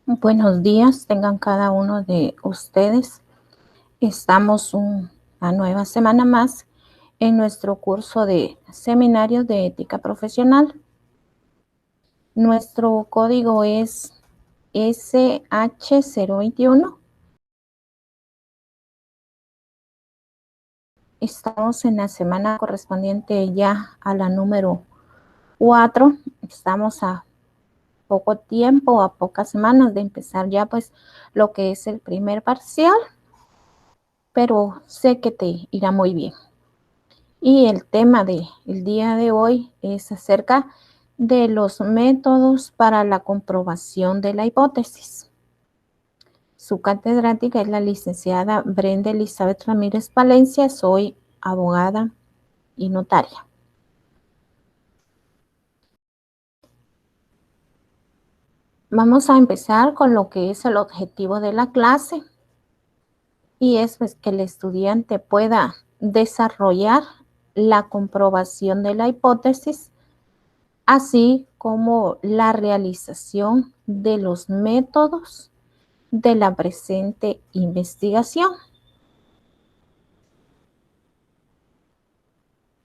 Buenos días, tengan cada uno de ustedes. Estamos una nueva semana más en nuestro curso de seminarios de ética profesional. Nuestro código es SH021. Estamos en la semana correspondiente ya a la número 4. Estamos a poco tiempo, a pocas semanas de empezar ya pues lo que es el primer parcial, pero sé que te irá muy bien. Y el tema del día de hoy es acerca de los métodos para la comprobación de la hipótesis. Su catedrática es la licenciada Brenda Elizabeth Ramírez Palencia. Soy abogada y notaria. Vamos a empezar con lo que es el objetivo de la clase, y es pues que el estudiante pueda desarrollar la comprobación de la hipótesis, así como la realización de los métodos de la presente investigación.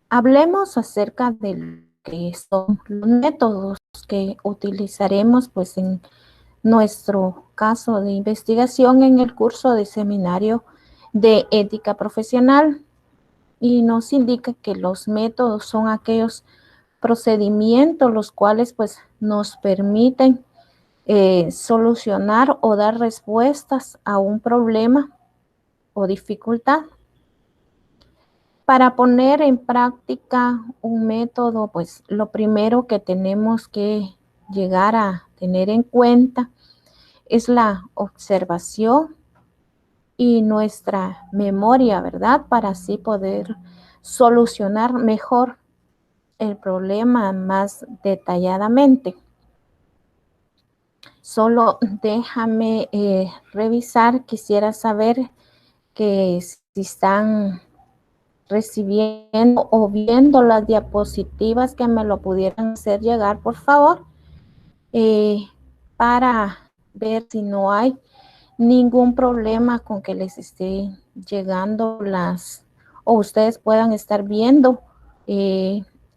Hablemos acerca de lo que son los métodos que utilizaremos pues en nuestro caso de investigación en el curso de seminario de ética profesional, y nos indica que los métodos son aquellos procedimientos los cuales pues nos permiten solucionar o dar respuestas a un problema o dificultad. Para poner en práctica un método, pues lo primero que tenemos que llegar a tener en cuenta es la observación y nuestra memoria, ¿verdad? Para así poder solucionar mejor el problema más detalladamente. Solo déjame revisar, quisiera saber que si están recibiendo o viendo las diapositivas, que me lo pudieran hacer llegar, por favor, para ver si no hay ningún problema con que les esté llegando o ustedes puedan estar viendo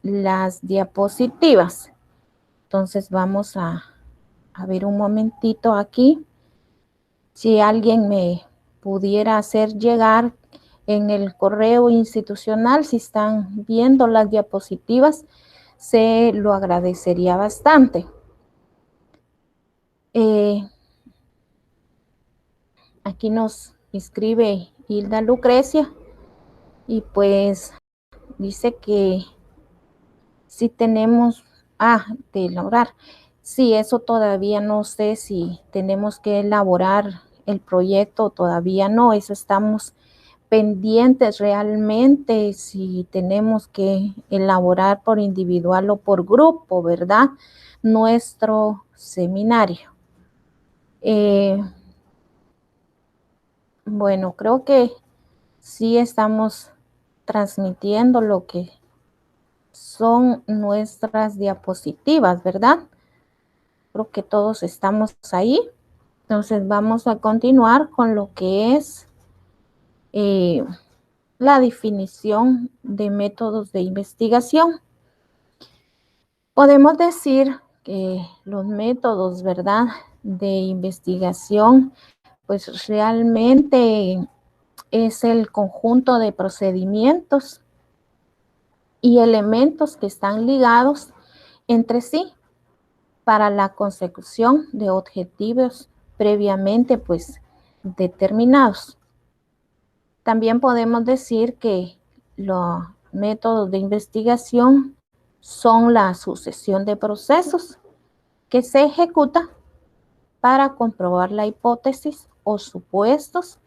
las diapositivas. Entonces vamos a ver un momentito aquí. Si alguien me pudiera hacer llegar en el correo institucional, si están viendo las diapositivas, se lo agradecería bastante. Aquí nos escribe Hilda Lucrecia y pues dice que si tenemos, de elaborar. Sí, eso todavía no sé si tenemos que elaborar el proyecto, todavía no, eso estamos pendientes realmente, si tenemos que elaborar por individual o por grupo, ¿verdad? Nuestro seminario. Bueno, creo que sí estamos transmitiendo lo que son nuestras diapositivas, ¿verdad? Creo que todos estamos ahí. Entonces vamos a continuar con lo que es la definición de métodos de investigación. Podemos decir que los métodos, ¿verdad?, de investigación, pues realmente es el conjunto de procedimientos y elementos que están ligados entre sí para la consecución de objetivos previamente pues determinados. También podemos decir que los métodos de investigación son la sucesión de procesos que se ejecuta para comprobar la hipótesis o supuestos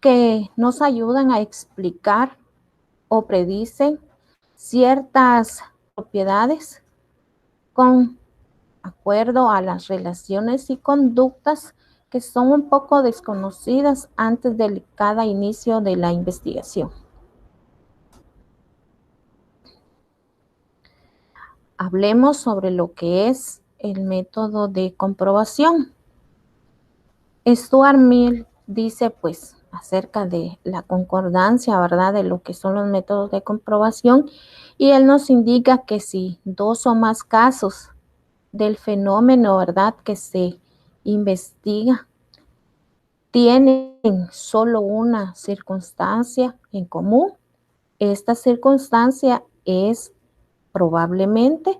que nos ayudan a explicar o predicen ciertas propiedades con acuerdo a las relaciones y conductas que son un poco desconocidas antes de cada inicio de la investigación. Hablemos sobre lo que es el método de comprobación. Stuart Mill dice pues acerca de la concordancia, ¿verdad? De lo que son los métodos de comprobación, y él nos indica que si dos o más casos del fenómeno, ¿verdad?, que se investiga tienen solo una circunstancia en común, esta circunstancia es probablemente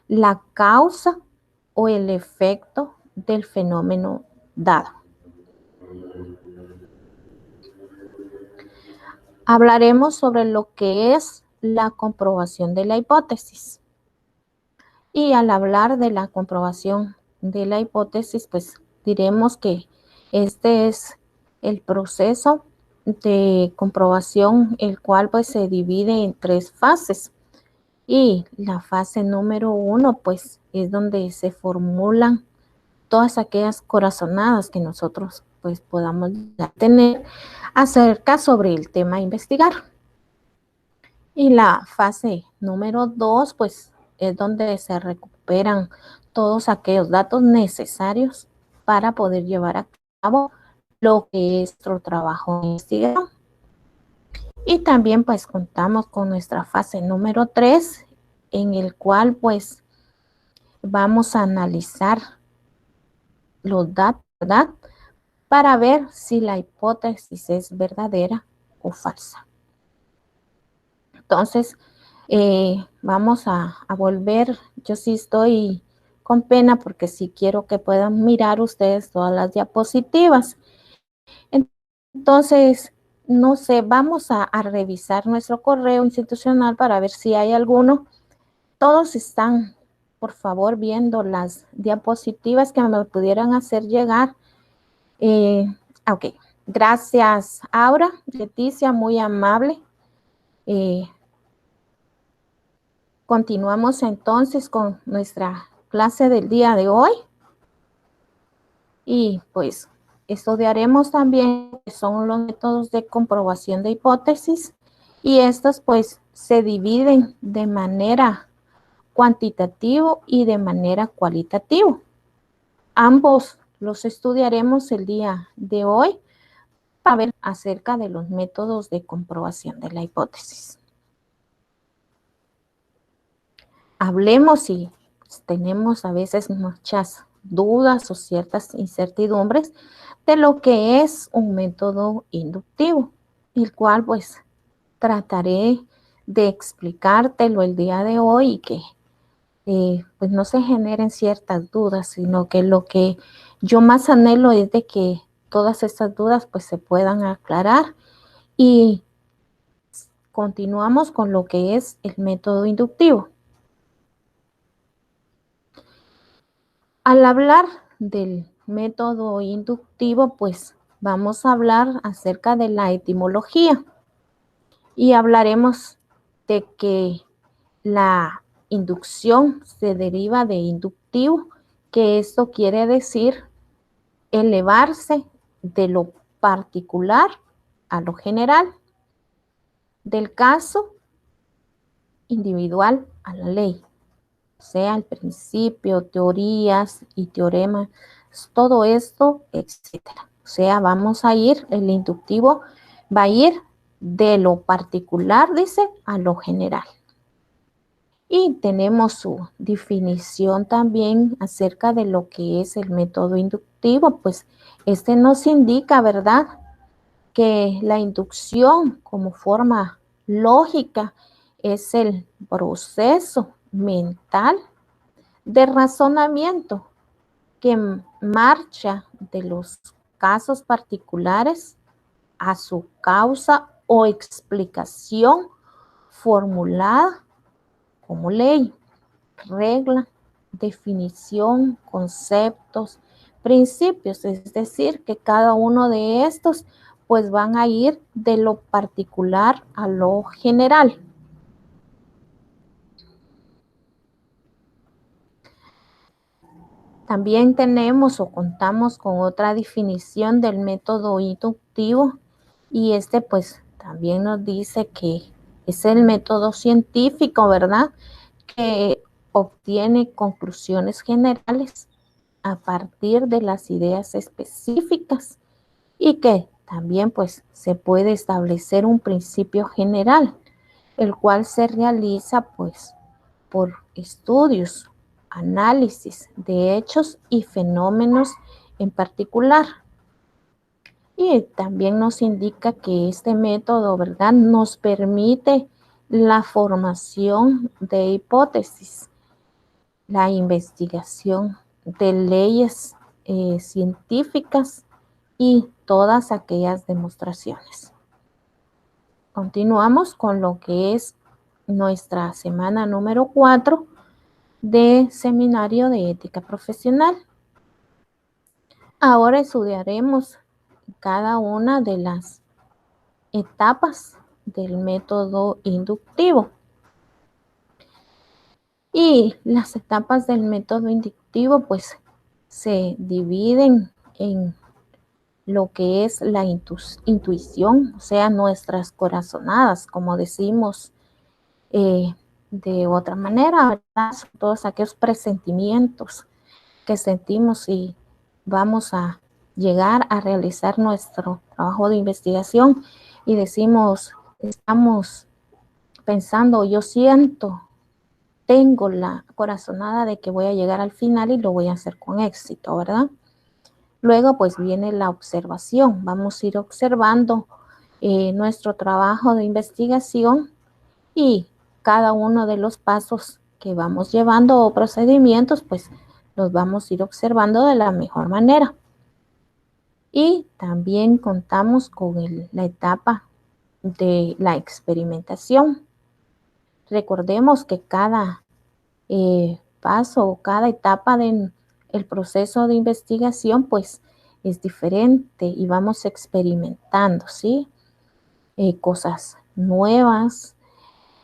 la causa o el efecto del fenómeno dado. Hablaremos sobre lo que es la comprobación de la hipótesis. Y al hablar de la comprobación de la hipótesis, pues diremos que este es el proceso de comprobación, el cual pues se divide en tres fases. Y la fase número 1, pues es donde se formulan todas aquellas corazonadas que nosotros pues podamos tener acerca sobre el tema a investigar. Y la fase número 2, pues es donde se recuperan todos aquellos datos necesarios para poder llevar a cabo lo que es nuestro trabajo de investigación. Y también pues contamos con nuestra fase número 3, en el cual pues vamos a analizar los datos, ¿verdad?, para ver si la hipótesis es verdadera o falsa. Entonces, vamos a volver. Yo sí estoy con pena porque sí quiero que puedan mirar ustedes todas las diapositivas. Entonces, no sé, vamos a revisar nuestro correo institucional para ver si hay alguno. Todos están, por favor, viendo las diapositivas que me pudieran hacer llegar. Ok, gracias, Aura. Leticia, muy amable. Continuamos entonces con nuestra clase del día de hoy. Y pues estudiaremos también lo que son los métodos de comprobación de hipótesis. Y estos pues se dividen de manera cuantitativa y de manera cualitativa. Ambos los estudiaremos el día de hoy para ver acerca de los métodos de comprobación de la hipótesis. Hablemos si tenemos a veces muchas dudas o ciertas incertidumbres de lo que es un método inductivo, el cual pues trataré de explicártelo el día de hoy y que pues no se generen ciertas dudas, sino que lo que yo más anhelo es de que todas estas dudas pues se puedan aclarar. Y continuamos con lo que es el método inductivo. Al hablar del método inductivo, pues vamos a hablar acerca de la etimología y hablaremos de que la inducción se deriva de inductivo, que esto quiere decir elevarse de lo particular a lo general, del caso individual a la ley. O sea, el principio, teorías y teoremas, todo esto, etcétera. O sea, vamos a ir, el inductivo va a ir de lo particular, dice, a lo general. Y tenemos su definición también acerca de lo que es el método inductivo, pues este nos indica, ¿verdad?, que la inducción como forma lógica es el proceso mental de razonamiento que marcha de los casos particulares a su causa o explicación formulada como ley, regla, definición, conceptos, principios, es decir, que cada uno de estos pues van a ir de lo particular a lo general. También tenemos o contamos con otra definición del método inductivo y este pues también nos dice que es el método científico, ¿verdad?, que obtiene conclusiones generales a partir de las ideas específicas y que también pues se puede establecer un principio general, el cual se realiza pues por estudios, análisis de hechos y fenómenos en particular. Y también nos indica que este método, ¿verdad?, nos permite la formación de hipótesis, la investigación de leyes científicas y todas aquellas demostraciones. Continuamos con lo que es nuestra semana número 4 de Seminario de Ética Profesional. Ahora estudiaremos cada una de las etapas del método inductivo. Y las etapas del método inductivo pues se dividen en lo que es la intuición, o sea, nuestras corazonadas, como decimos de otra manera, ¿verdad? Todos aquellos presentimientos que sentimos y vamos a llegar a realizar nuestro trabajo de investigación y decimos, estamos pensando, yo siento, tengo la corazonada de que voy a llegar al final y lo voy a hacer con éxito, ¿verdad? Luego pues viene la observación, vamos a ir observando nuestro trabajo de investigación y cada uno de los pasos que vamos llevando o procedimientos pues los vamos a ir observando de la mejor manera. Y también contamos con la etapa de la experimentación. Recordemos que cada paso o cada etapa del proceso de investigación pues es diferente y vamos experimentando, ¿sí? Cosas nuevas.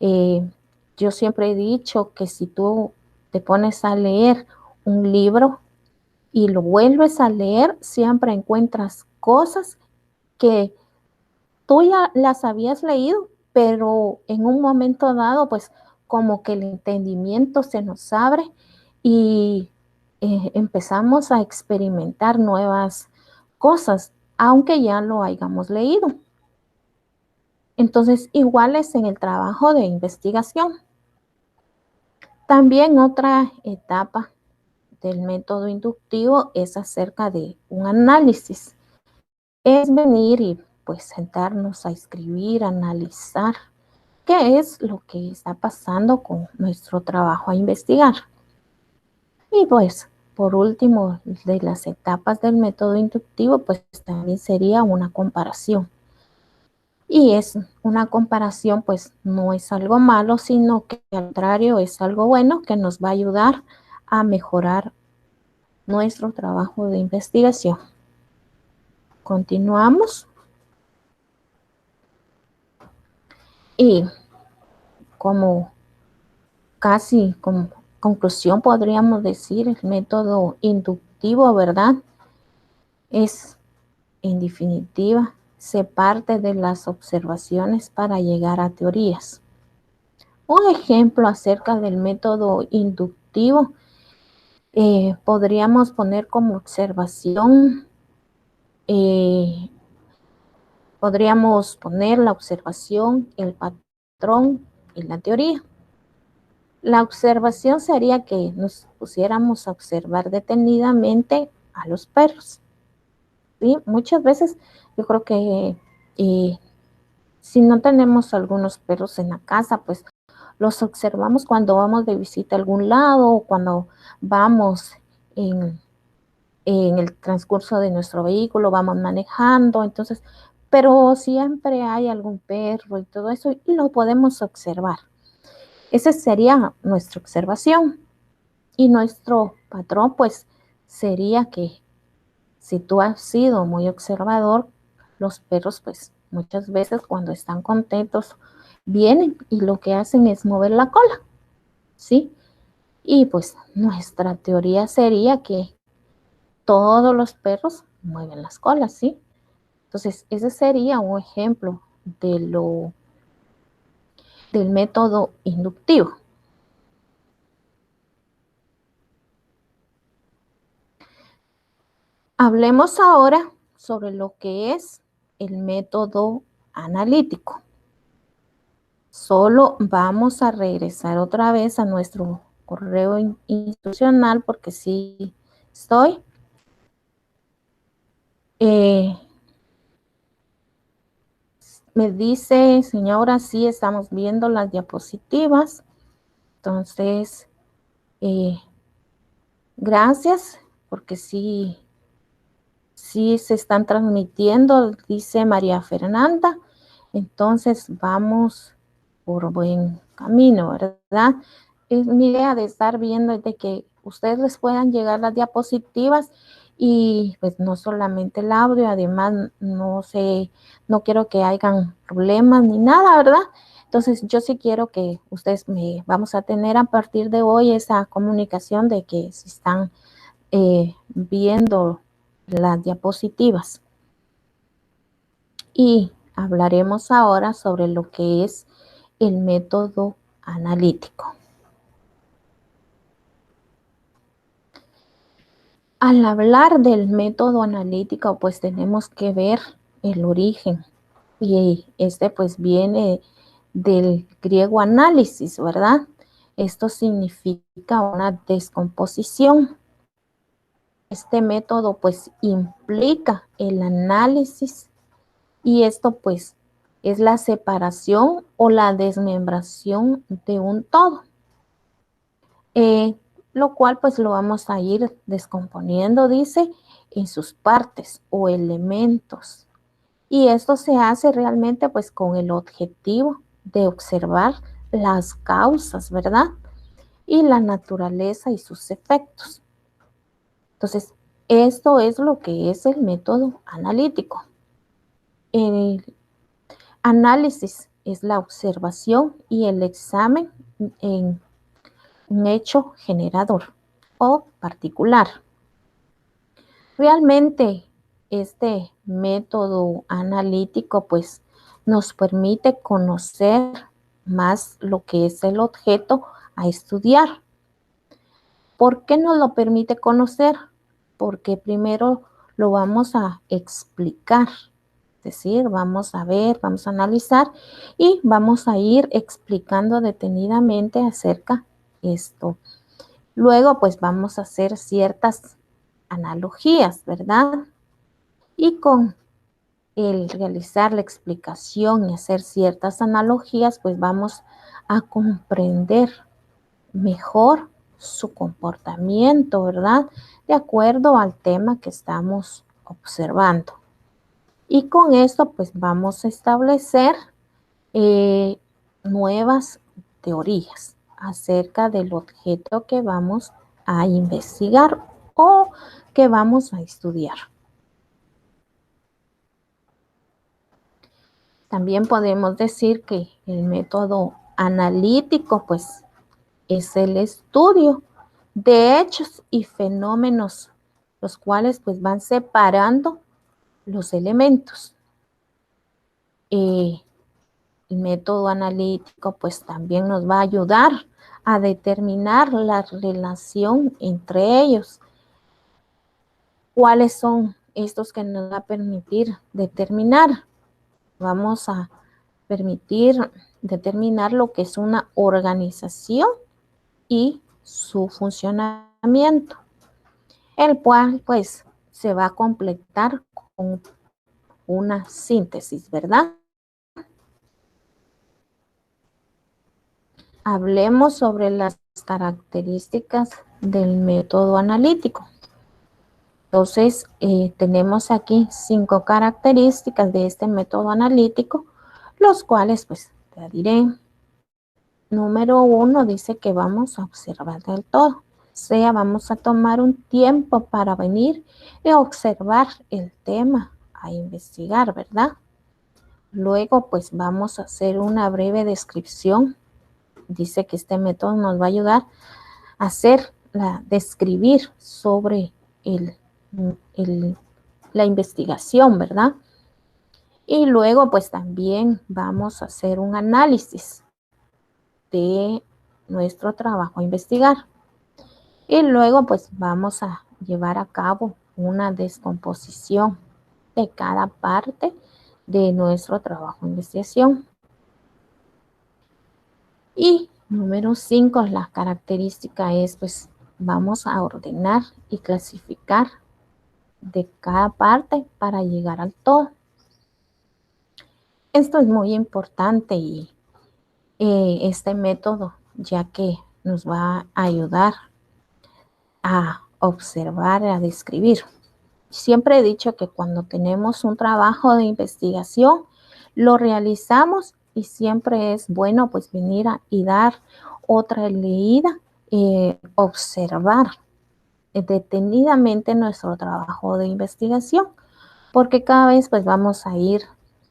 Yo siempre he dicho que si tú te pones a leer un libro y lo vuelves a leer, siempre encuentras cosas que tú ya las habías leído, pero en un momento dado, pues como que el entendimiento se nos abre y empezamos a experimentar nuevas cosas, aunque ya lo hayamos leído. Entonces, igual es en el trabajo de investigación. También otra etapa del método inductivo es acerca de un análisis. Es venir y pues sentarnos a escribir, analizar qué es lo que está pasando con nuestro trabajo a investigar. Y pues, por último, de las etapas del método inductivo, pues también sería una comparación. Y es una comparación, pues no es algo malo, sino que al contrario es algo bueno que nos va a ayudar a mejorar nuestro trabajo de investigación. Continuamos. Y como casi como conclusión podríamos decir, el método inductivo, ¿verdad? Es, en definitiva, se parte de las observaciones para llegar a teorías. Un ejemplo acerca del método inductivo podríamos poner como observación, podríamos poner la observación, el patrón y la teoría. La observación sería que nos pusiéramos a observar detenidamente a los perros. ¿Sí? Muchas veces yo creo que si no tenemos algunos perros en la casa, pues los observamos cuando vamos de visita a algún lado o cuando vamos en el transcurso de nuestro vehículo, vamos manejando, entonces, pero siempre hay algún perro y todo eso y lo podemos observar. Esa sería nuestra observación. Y nuestro patrón, pues, sería que si tú has sido muy observador, los perros, pues, muchas veces cuando están contentos, vienen y lo que hacen es mover la cola, ¿sí? Y pues nuestra teoría sería que todos los perros mueven las colas, ¿sí? Entonces, ese sería un ejemplo del método inductivo. Hablemos ahora sobre lo que es el método analítico. Solo vamos a regresar otra vez a nuestro correo institucional porque sí estoy. Me dice, señora, sí estamos viendo las diapositivas. Entonces, gracias, porque sí se están transmitiendo, dice María Fernanda. Entonces, vamos por buen camino, ¿verdad? Es mi idea de estar viendo de que ustedes les puedan llegar las diapositivas y pues no solamente el audio, además no quiero que hayan problemas ni nada, ¿verdad? Entonces yo sí quiero que ustedes vamos a tener a partir de hoy esa comunicación de que se están viendo las diapositivas. Y hablaremos ahora sobre lo que es el método analítico. Al hablar del método analítico, pues tenemos que ver el origen. Y este pues viene del griego análisis, ¿verdad? Esto significa una descomposición. Este método pues implica el análisis y esto pues es la separación o la desmembración de un todo. Lo cual pues lo vamos a ir descomponiendo, dice, en sus partes o elementos. Y esto se hace realmente pues con el objetivo de observar las causas, ¿verdad? Y la naturaleza y sus efectos. Entonces, esto es lo que es el método analítico. El análisis es la observación y el examen en un hecho generador o particular. Realmente este método analítico pues nos permite conocer más lo que es el objeto a estudiar. ¿Por qué nos lo permite conocer? Porque primero lo vamos a explicar, es decir, vamos a ver, vamos a analizar y vamos a ir explicando detenidamente acerca de esto. Luego, pues vamos a hacer ciertas analogías, ¿verdad? Y con el realizar la explicación y hacer ciertas analogías, pues vamos a comprender mejor su comportamiento, ¿verdad? De acuerdo al tema que estamos observando. Y con esto, pues vamos a establecer nuevas teorías acerca del objeto que vamos a investigar o que vamos a estudiar. También podemos decir que el método analítico, pues, es el estudio de hechos y fenómenos, los cuales, pues, van separando los elementos. El método analítico, pues, también nos va a ayudar a determinar la relación entre ellos. ¿Cuáles son estos que nos va a permitir determinar? Vamos a permitir determinar lo que es una organización y su funcionamiento, el cual pues se va a completar con una síntesis, ¿verdad? Hablemos sobre las características del método analítico. Entonces, tenemos aquí 5 características de este método analítico, los cuales pues te diré. Número 1 dice que vamos a observar del todo. O sea, vamos a tomar un tiempo para venir y observar el tema, a investigar, ¿verdad? Luego, pues vamos a hacer una breve descripción. Dice que este método nos va a ayudar a describir sobre la investigación, ¿verdad? Y luego, pues también vamos a hacer un análisis de nuestro trabajo a investigar. Y luego, pues vamos a llevar a cabo una descomposición de cada parte de nuestro trabajo de investigación. Y número 5, la característica es, pues, vamos a ordenar y clasificar de cada parte para llegar al todo. Esto es muy importante y este método, ya que nos va a ayudar a observar, a describir. Siempre he dicho que cuando tenemos un trabajo de investigación, lo realizamos y siempre es bueno pues venir y dar otra leída, observar detenidamente nuestro trabajo de investigación, porque cada vez pues vamos a ir,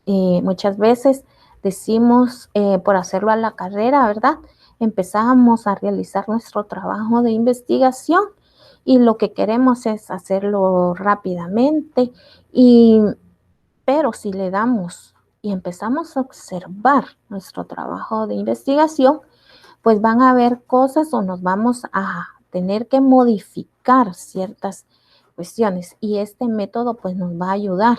muchas veces decimos por hacerlo a la carrera, ¿verdad? Empezamos a realizar nuestro trabajo de investigación y lo que queremos es hacerlo rápidamente, pero si le damos y empezamos a observar nuestro trabajo de investigación, pues van a haber cosas o nos vamos a tener que modificar ciertas cuestiones y este método pues nos va a ayudar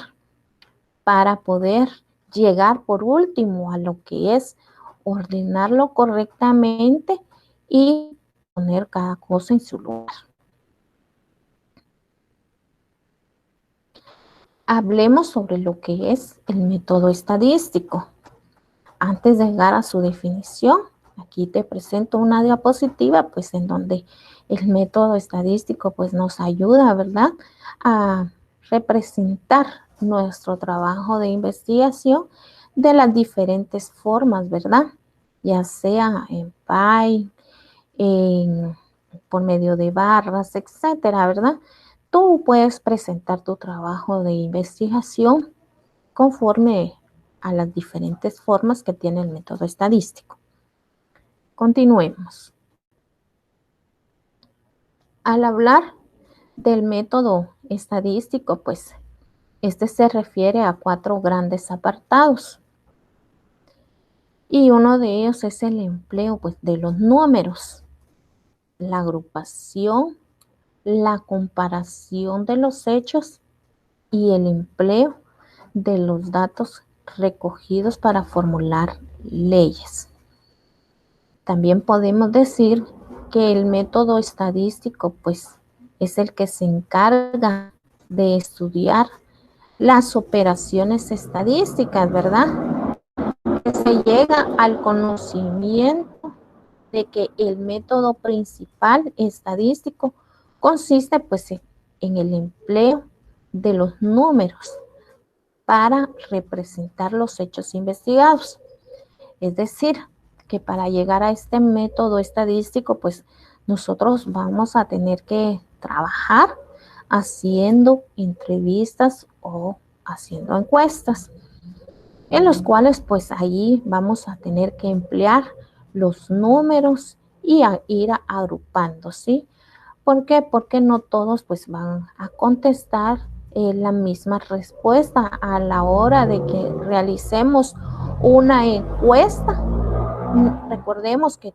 para poder llegar por último a lo que es ordenarlo correctamente y poner cada cosa en su lugar. Hablemos sobre lo que es el método estadístico. Antes de llegar a su definición, aquí te presento una diapositiva, pues en donde el método estadístico pues nos ayuda, ¿verdad?, a representar nuestro trabajo de investigación de las diferentes formas, ¿verdad? Ya sea en pie, por medio de barras, etcétera, ¿verdad? Tú puedes presentar tu trabajo de investigación conforme a las diferentes formas que tiene el método estadístico. Continuemos. Al hablar del método estadístico, pues este se refiere a 4 grandes apartados. Y uno de ellos es el empleo pues, de los números, la agrupación, la comparación de los hechos y el empleo de los datos recogidos para formular leyes. También podemos decir que el método estadístico pues es el que se encarga de estudiar las operaciones estadísticas, ¿verdad? Que se llega al conocimiento de que el método principal estadístico consiste pues en el empleo de los números para representar los hechos investigados. Es decir, que para llegar a este método estadístico, pues nosotros vamos a tener que trabajar haciendo entrevistas o haciendo encuestas, en los cuales pues ahí vamos a tener que emplear los números y a ir agrupando, ¿sí? ¿Por qué? Porque no todos pues van a contestar la misma respuesta a la hora de que realicemos una encuesta. Recordemos que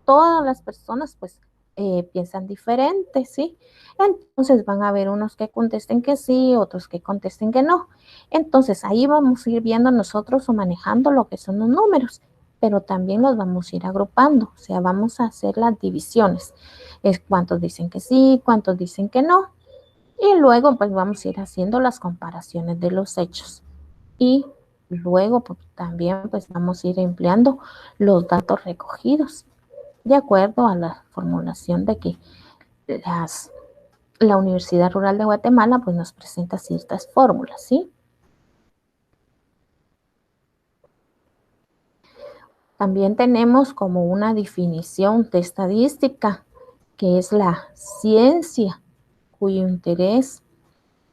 todas las personas pues piensan diferente, ¿sí? Entonces van a haber unos que contesten que sí, otros que contesten que no. Entonces ahí vamos a ir viendo nosotros o manejando lo que son los números, pero también los vamos a ir agrupando, o sea, vamos a hacer las divisiones. Es cuántos dicen que sí, cuántos dicen que no. Y luego pues vamos a ir haciendo las comparaciones de los hechos. Y luego pues, también pues vamos a ir empleando los datos recogidos de acuerdo a la formulación de que la Universidad Rural de Guatemala pues nos presenta ciertas fórmulas, ¿sí? También tenemos como una definición de estadística, que es la ciencia cuyo interés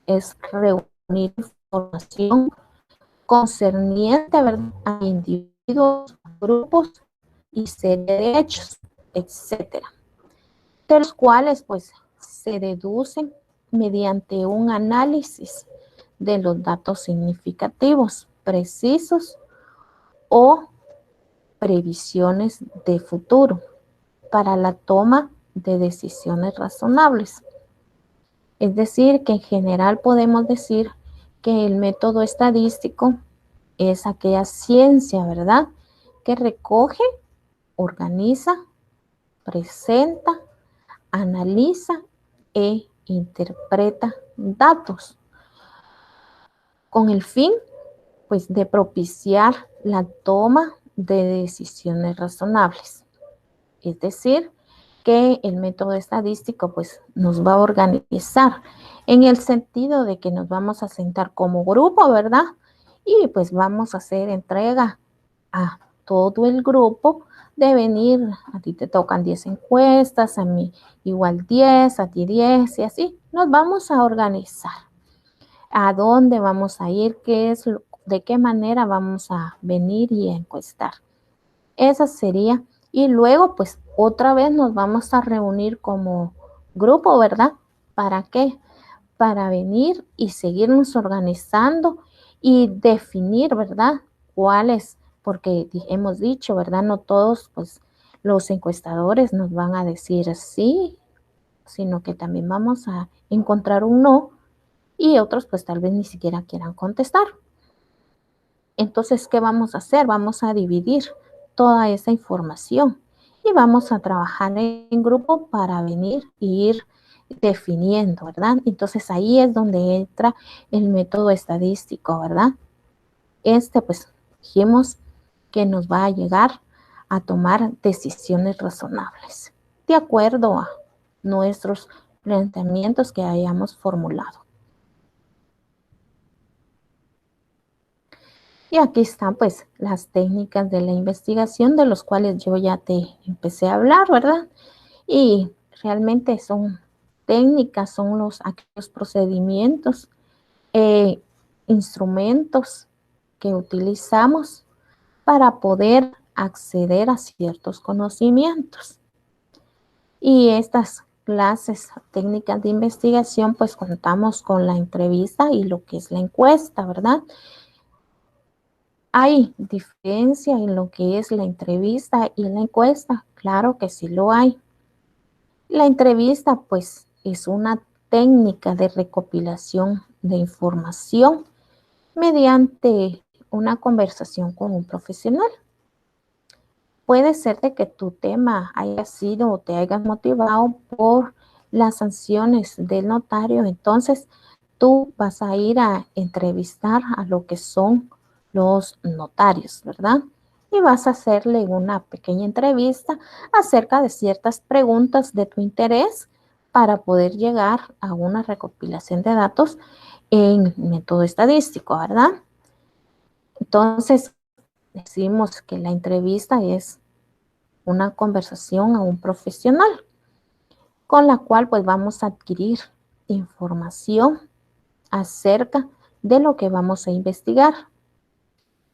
es reunir información concerniente a individuos, grupos y serie de hechos, etcétera, de los cuales pues se deducen mediante un análisis de los datos significativos, precisos o previsiones de futuro para la toma de decisiones razonables. Es decir, que en general podemos decir que el método estadístico es aquella ciencia, ¿verdad?, que recoge, organiza, presenta, analiza e interpreta datos con el fin, pues, de propiciar la toma de decisiones razonables. Es decir, que el método estadístico, pues, nos va a organizar en el sentido de que nos vamos a sentar como grupo, ¿verdad? Y pues vamos a hacer entrega a todo el grupo de venir, a ti te tocan 10 encuestas, a mí igual 10, a ti 10 y así. Nos vamos a organizar. ¿A dónde vamos a ir? ¿De qué manera vamos a venir y a encuestar? Esa sería. Y luego, pues, otra vez nos vamos a reunir como grupo, ¿verdad? ¿Para qué? Para venir y seguirnos organizando y definir, ¿verdad? ¿Cuáles? Porque hemos dicho, ¿verdad? No todos, pues, los encuestadores nos van a decir sí, sino que también vamos a encontrar un no y otros, pues, tal vez ni siquiera quieran contestar. Entonces, ¿qué vamos a hacer? Vamos a dividir toda esa información y vamos a trabajar en grupo para venir e ir definiendo, ¿verdad? Entonces, ahí es donde entra el método estadístico, ¿verdad? Pues, dijimos que nos va a llegar a tomar decisiones razonables, de acuerdo a nuestros planteamientos que hayamos formulado. Y aquí están, pues, las técnicas de la investigación de los cuales yo ya te empecé a hablar, ¿verdad? Y realmente son técnicas, son aquellos procedimientos, eh, instrumentos que utilizamos para poder acceder a ciertos conocimientos. Y estas clases, técnicas de investigación, pues contamos con la entrevista y lo que es la encuesta, ¿verdad? ¿Hay diferencia en lo que es la entrevista y la encuesta? Claro que sí lo hay. La entrevista, pues, es una técnica de recopilación de información mediante una conversación con un profesional. Puede ser de que tu tema haya sido o te hayas motivado por las sanciones del notario, entonces tú vas a ir a entrevistar a lo que son los notarios, ¿verdad? Y vas a hacerle una pequeña entrevista acerca de ciertas preguntas de tu interés para poder llegar a una recopilación de datos en método estadístico, ¿verdad? Entonces, decimos que la entrevista es una conversación a un profesional con la cual pues vamos a adquirir información acerca de lo que vamos a investigar.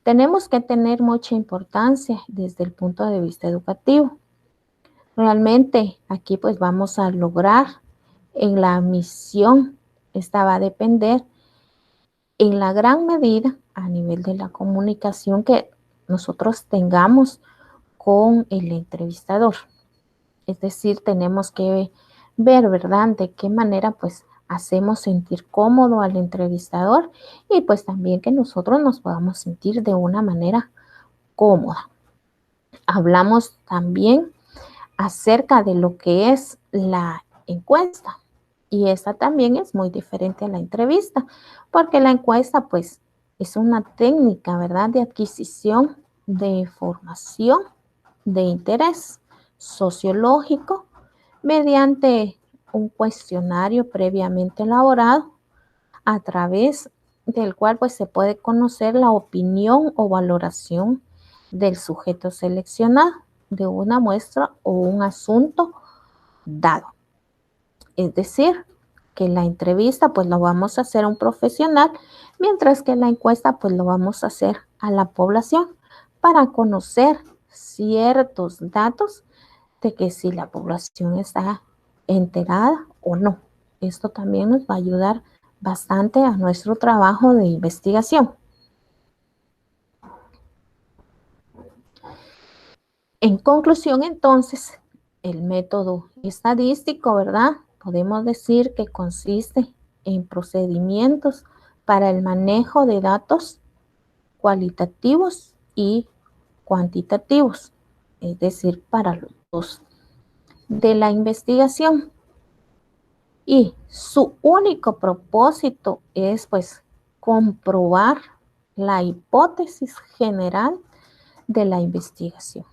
Tenemos que tener mucha importancia desde el punto de vista educativo. Realmente aquí pues vamos a lograr en la misión, esta va a depender en la gran medida a nivel de la comunicación que nosotros tengamos con el entrevistador. Es decir, tenemos que ver, ¿verdad?, de qué manera pues hacemos sentir cómodo al entrevistador y pues también que nosotros nos podamos sentir de una manera cómoda. Hablamos también acerca de lo que es la encuesta y esta también es muy diferente a la entrevista porque la encuesta pues es una técnica, ¿verdad?, de adquisición de información de interés sociológico mediante un cuestionario previamente elaborado a través del cual pues se puede conocer la opinión o valoración del sujeto seleccionado de una muestra o un asunto dado. Es decir, que la entrevista pues lo vamos a hacer a un profesional, mientras que la encuesta pues lo vamos a hacer a la población para conocer ciertos datos de que si la población está enterada o no. Esto también nos va a ayudar bastante a nuestro trabajo de investigación. En conclusión, entonces, el método estadístico, ¿verdad?, podemos decir que consiste en procedimientos para el manejo de datos cualitativos y cuantitativos, es decir, para los dos de la investigación. Y su único propósito es, pues, comprobar la hipótesis general de la investigación.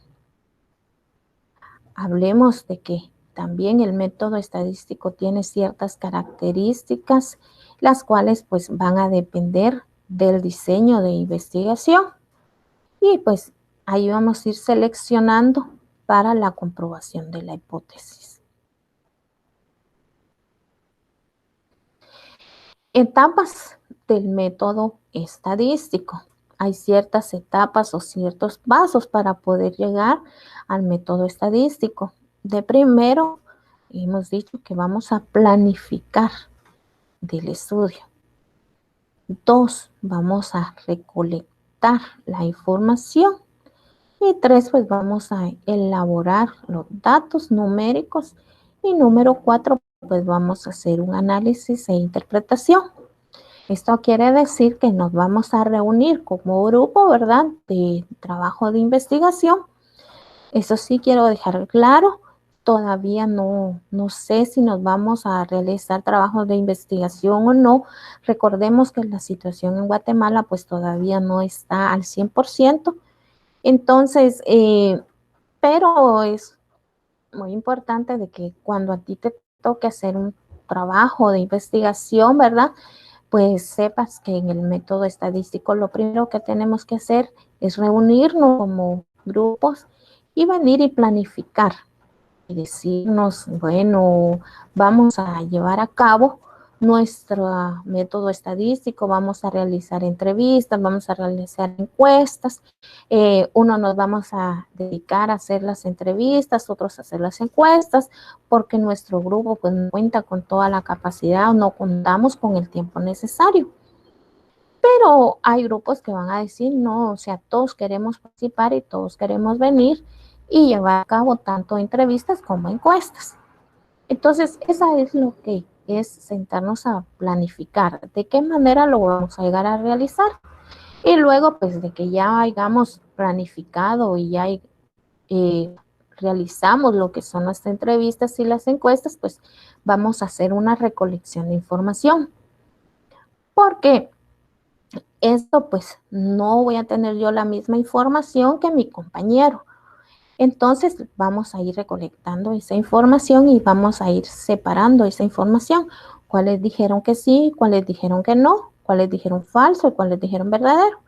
Hablemos de que también el método estadístico tiene ciertas características, las cuales pues van a depender del diseño de investigación. Y pues ahí vamos a ir seleccionando para la comprobación de la hipótesis. Etapas del método estadístico. Hay ciertas etapas o ciertos pasos para poder llegar al método estadístico. De primero, hemos dicho que vamos a planificar del estudio. 2, vamos a recolectar la información. Y 3, pues vamos a elaborar los datos numéricos. Y número 4, pues vamos a hacer un análisis e interpretación. Esto quiere decir que nos vamos a reunir como grupo, ¿verdad?, de trabajo de investigación. Eso sí quiero dejar claro, todavía no sé si nos vamos a realizar trabajos de investigación o no. Recordemos que la situación en Guatemala pues todavía no está al 100%. Entonces, pero es muy importante de que cuando a ti te toque hacer un trabajo de investigación, ¿verdad?, pues sepas que en el método estadístico lo primero que tenemos que hacer es reunirnos como grupos y venir y planificar y decirnos, bueno, vamos a llevar a cabo nuestro método estadístico, vamos a realizar entrevistas, vamos a realizar encuestas, uno nos vamos a dedicar a hacer las entrevistas, otros a hacer las encuestas, porque nuestro grupo pues no cuenta con toda la capacidad, no contamos con el tiempo necesario. Pero hay grupos que van a decir, no, o sea, todos queremos participar y todos queremos venir y llevar a cabo tanto entrevistas como encuestas. Entonces, esa es lo que es sentarnos a planificar, de qué manera lo vamos a llegar a realizar. Y luego, pues, de que ya hayamos planificado y ya realizamos lo que son las entrevistas y las encuestas, pues vamos a hacer una recolección de información. Porque esto, pues, no voy a tener yo la misma información que mi compañero. Entonces, vamos a ir recolectando esa información y vamos a ir separando esa información. ¿Cuáles dijeron que sí? ¿Cuáles dijeron que no? ¿Cuáles dijeron falso? ¿Y cuáles dijeron verdadero?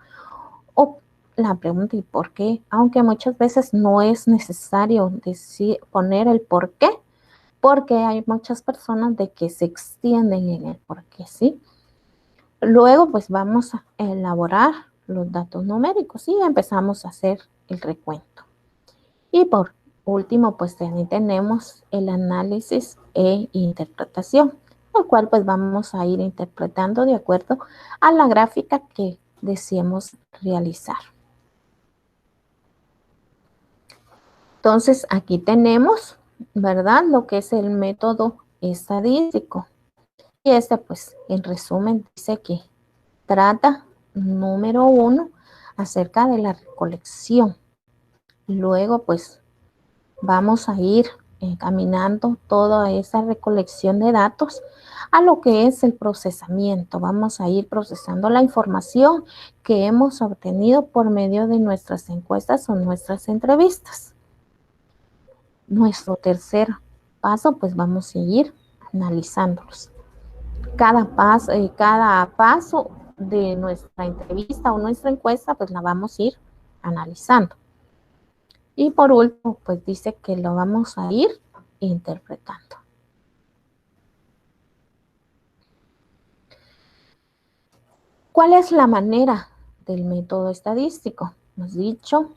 O la pregunta, ¿y por qué? Aunque muchas veces no es necesario decir, poner el por qué, porque hay muchas personas de que se extienden en el por qué, ¿sí? Luego, pues vamos a elaborar los datos numéricos y empezamos a hacer el recuento. Y por último, pues también tenemos el análisis e interpretación, el cual pues vamos a ir interpretando de acuerdo a la gráfica que deseemos realizar. Entonces, aquí tenemos, ¿verdad?, lo que es el método estadístico. Y este, pues, en resumen, dice que trata, número 1, acerca de la recolección. Luego, pues, vamos a ir encaminando toda esa recolección de datos a lo que es el procesamiento. Vamos a ir procesando la información que hemos obtenido por medio de nuestras encuestas o nuestras entrevistas. Nuestro tercer paso, pues vamos a ir analizándolos. Cada paso de nuestra entrevista o nuestra encuesta, pues la vamos a ir analizando. Y por último, pues dice que lo vamos a ir interpretando. ¿Cuál es la manera del método estadístico? Hemos dicho,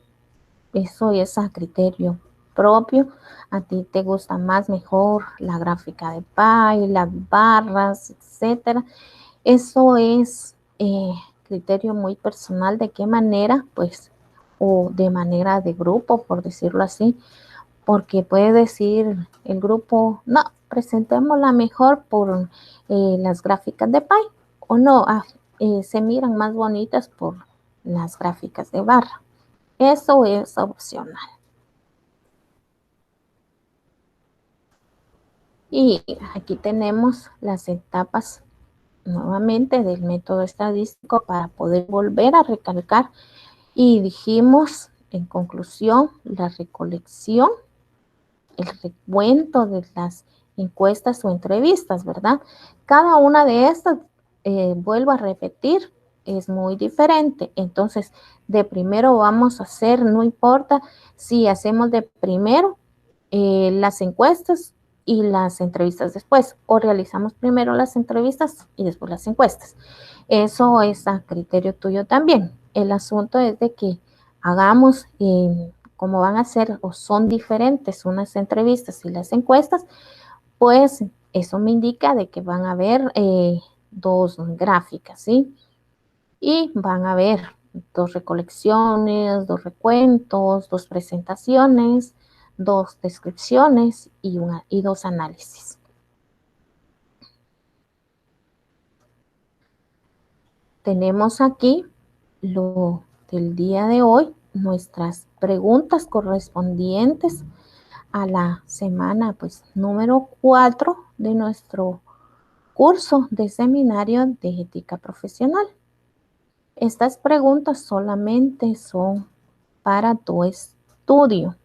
eso es a criterio propio. A ti te gusta más, mejor la gráfica de pie, las barras, etcétera. Eso es criterio muy personal de qué manera, pues, o de manera de grupo, por decirlo así, porque puede decir el grupo, no, presentémosla mejor por las gráficas de pie, o no, se miran más bonitas por las gráficas de barra. Eso es opcional. Y aquí tenemos las etapas nuevamente del método estadístico para poder volver a recalcar. Y dijimos en conclusión la recolección, el recuento de las encuestas o entrevistas, ¿verdad? Cada una de estas, vuelvo a repetir, es muy diferente. Entonces, de primero vamos a hacer, no importa si hacemos de primero las encuestas y las entrevistas después, o realizamos primero las entrevistas y después las encuestas. Eso es a criterio tuyo también. El asunto es de que hagamos, como van a ser o son diferentes unas entrevistas y las encuestas, pues eso me indica de que van a haber dos gráficas, ¿sí? Y van a haber dos recolecciones, dos recuentos, dos presentaciones, dos descripciones y dos análisis. Tenemos aquí lo del día de hoy, nuestras preguntas correspondientes a la semana pues número 4 de nuestro curso de seminario de ética profesional. Estas preguntas solamente son para tu estudio.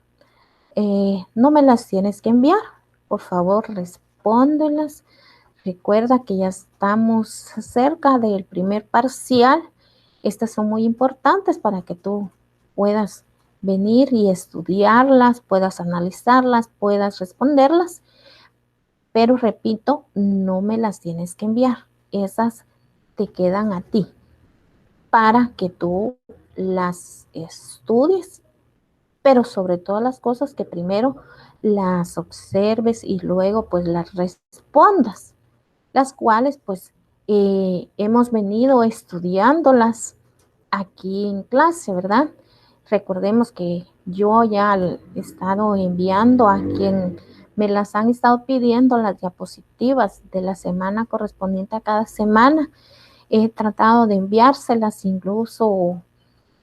No me las tienes que enviar. Por favor, respóndelas. Recuerda que ya estamos cerca del primer parcial. Estas son muy importantes para que tú puedas venir y estudiarlas, puedas analizarlas, puedas responderlas. Pero repito, no me las tienes que enviar. Esas te quedan a ti para que tú las estudies, pero sobre todas las cosas que primero las observes y luego pues las respondas, las cuales pues hemos venido estudiándolas aquí en clase, ¿verdad? Recordemos que yo ya he estado enviando a quien me las han estado pidiendo las diapositivas de la semana correspondiente a cada semana. He tratado de enviárselas incluso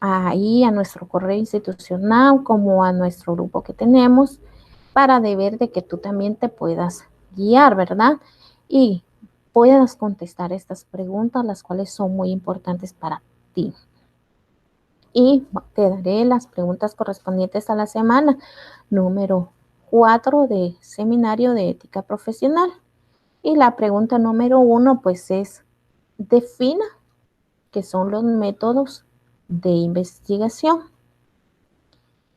ahí a nuestro correo institucional como a nuestro grupo que tenemos para ver de que tú también te puedas guiar, ¿verdad? Y puedas contestar estas preguntas, las cuales son muy importantes para ti. Y te daré las preguntas correspondientes a la semana número 4 de Seminario de Ética Profesional. Y la pregunta número 1 pues es, defina qué son los métodos de investigación.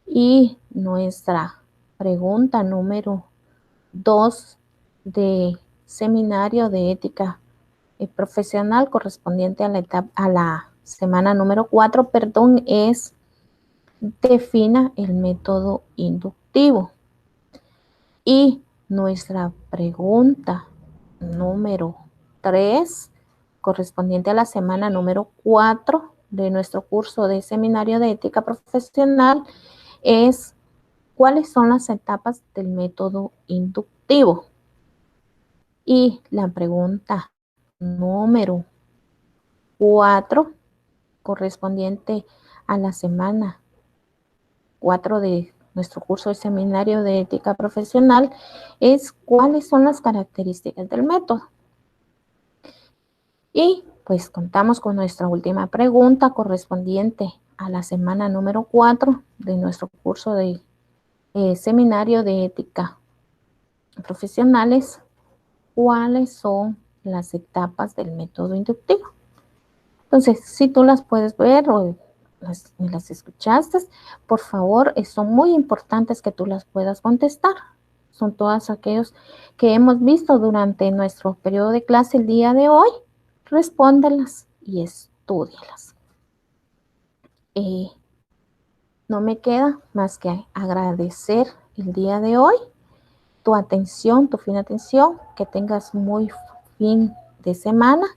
Y nuestra pregunta número 2 de Seminario de Ética Profesional correspondiente a la semana número 4, perdón, es defina el método inductivo. Y nuestra pregunta número 3, correspondiente a la semana número 4 de nuestro curso de Seminario de Ética Profesional, es ¿cuáles son las etapas del método inductivo? Y la pregunta número 4, correspondiente a la semana 4 de nuestro curso de Seminario de Ética Profesional, es ¿cuáles son las características del método? Y pues contamos con nuestra última pregunta correspondiente a la semana número 4 de nuestro curso de Seminario de Ética Profesionales. ¿Cuáles son las etapas del método inductivo? Entonces, si tú las puedes ver o las escuchaste, por favor, son muy importantes que tú las puedas contestar. Son todas aquellos que hemos visto durante nuestro periodo de clase el día de hoy. Respóndelas y estúdialas. No me queda más que agradecer el día de hoy tu atención, tu fina atención, que tengas muy fin de semana